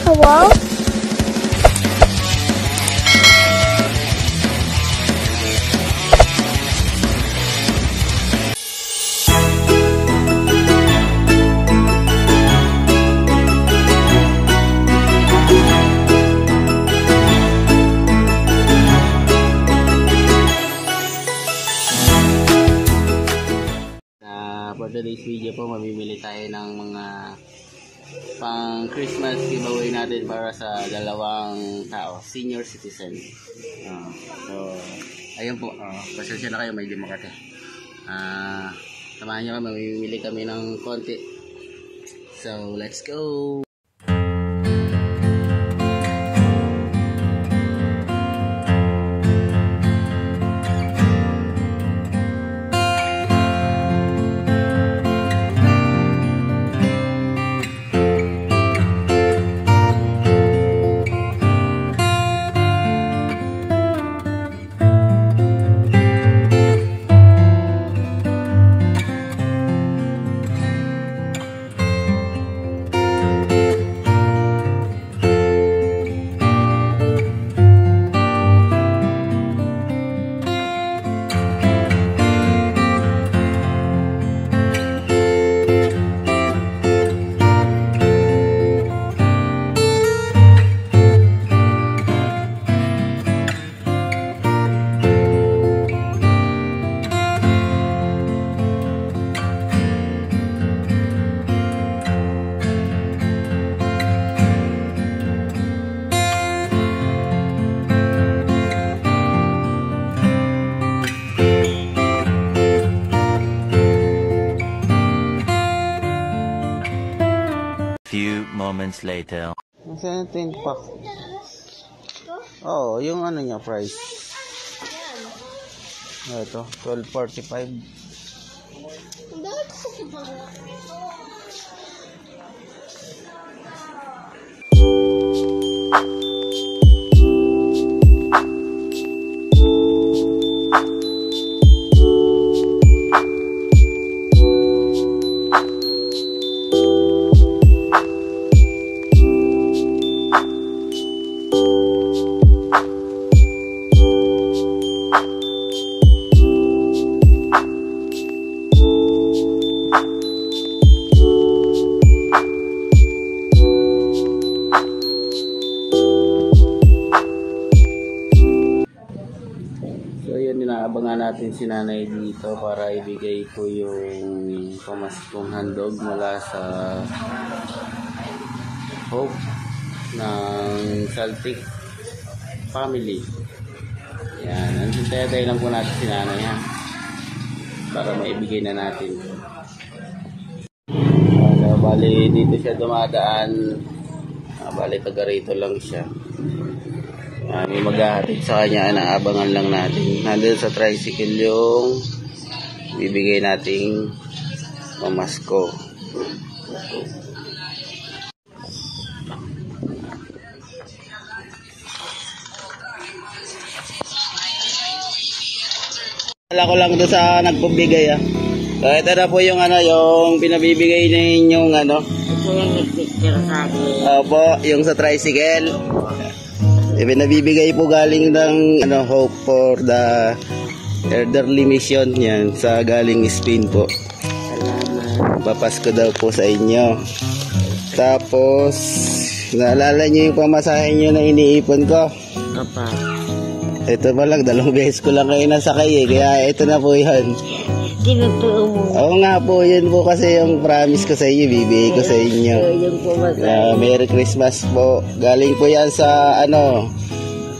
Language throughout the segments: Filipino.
Hello? For today's video po, mamimili tayo ng mga pang Christmas giveaway natin para sa dalawang tao, senior citizen. So, ayun po, pasensya na kayo, medyo makate. Samahan nyo kami, mamimili kami ng konti. So, let's go! Few moments later. Nasaan yung 10 pack? Oh, yung ano niya price. Ito, 12.45. Inaabangan natin si nanay dito para ibigay ko yung pamaskong handog mula sa Hope ng Celtic family. Yan, antintay lang po natin si nanay ha, para maibigay na natin. So, bali dito siya dumadaan, bali taga rito lang siya. May maghahatid sa kanya, naabangan lang natin. Nandun sa tricycle yung bibigay nating pamasko. Wala ko lang doon sa nagpabigay So ito na po yung yung pinabibigay ninyong Ito yung nag-picture sa akin. Opo, yung sa tricycle. Nabibigay po galing ng Hope for the Elderly Mission, yan sa galing Spain po. Salamat. Papasko daw po sa inyo. Tapos naalala nyo yung pamasahe nyo na iniipon ko? Apa. Ito pa lang, 2 beses ko lang kayo nasakay kaya ito na po yan. Tinutuo mo. Oo nga po, yun po kasi yung promise ko sa inyo, bibigay ko sa inyo. Yung pamasahe. Merry Christmas po. Galing po yan sa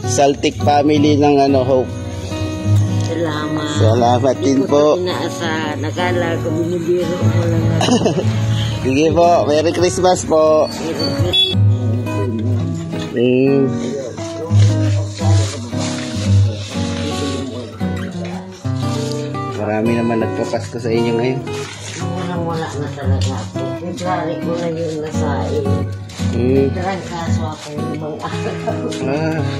Celtic family ng Hope. Salamat. Salamat din po. Hindi ko inaasahan. Nakala ko binibiro mo lang ako. Sige po, Merry Christmas po. Marami naman nagpapasko sa inyo ngayon. Wala na talaga ako. February ko na yung nasain. Trangkaso ako yung ibang araw.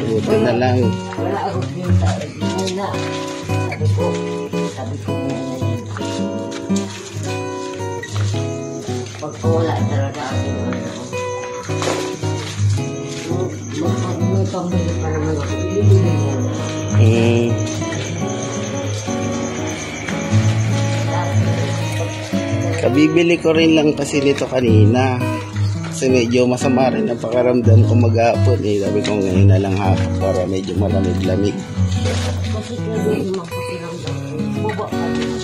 Buti na lang. Wala ako kita. Muna. Sabi ko muna yun. Pagkawala talaga ako. pambili pa naman ako. Bibili mo. Kabibili ko rin lang kasi nito kanina. Kasi medyo masama rin ang pakaramdam ko maghapon eh. Sabi ko ngayon na lang hapon para medyo malamig-lamig. Kasi kaya yung magpakiramdam ko. Baba ka rin.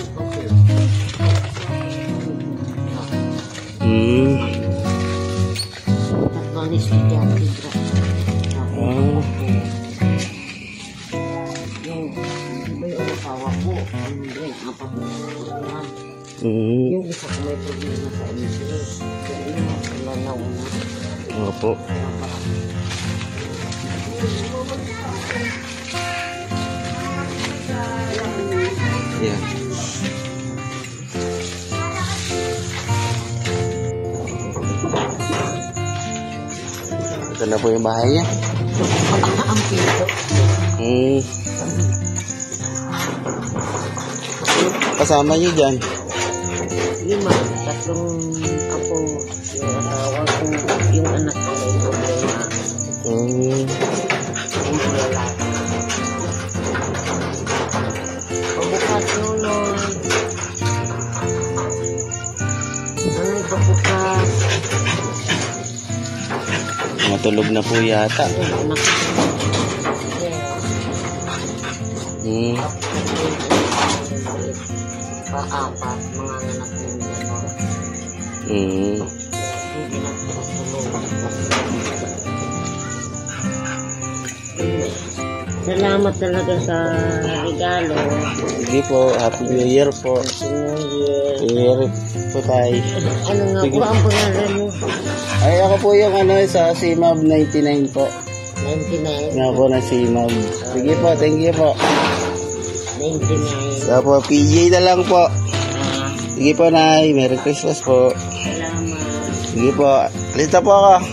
Tatmanis ko dyan. Yung asawa ko, yung isa ko may problema sa insulin. Kaya yung masalanaw na. Opo. Yeah. Ito na po yung bahay niya. Ang pinto. Kasama niyo dyan? 5, 3 apo, yung asawa ko, yung anak ko may problema. Yung lalaki. Pabukas nuloy. Ano'y pabukas? Matulog na po yata. Yung anak ko. Paapat, mga anak ng dalawa. Hindi na tulog. Salamat talaga sa regalo. Sige po, Happy New Year po. Happy New Year. New Year po tayo. Ano nga Sige. po ang pangalan mo? Ay, ako po yung sa CMAB 99 po. 99. Nga po na CMAB. Sige po, thank you po. 99. So po, PJ na lang po. Sige po, Nay. Merry Christmas po. Salamat. Sige po. Alita po ako.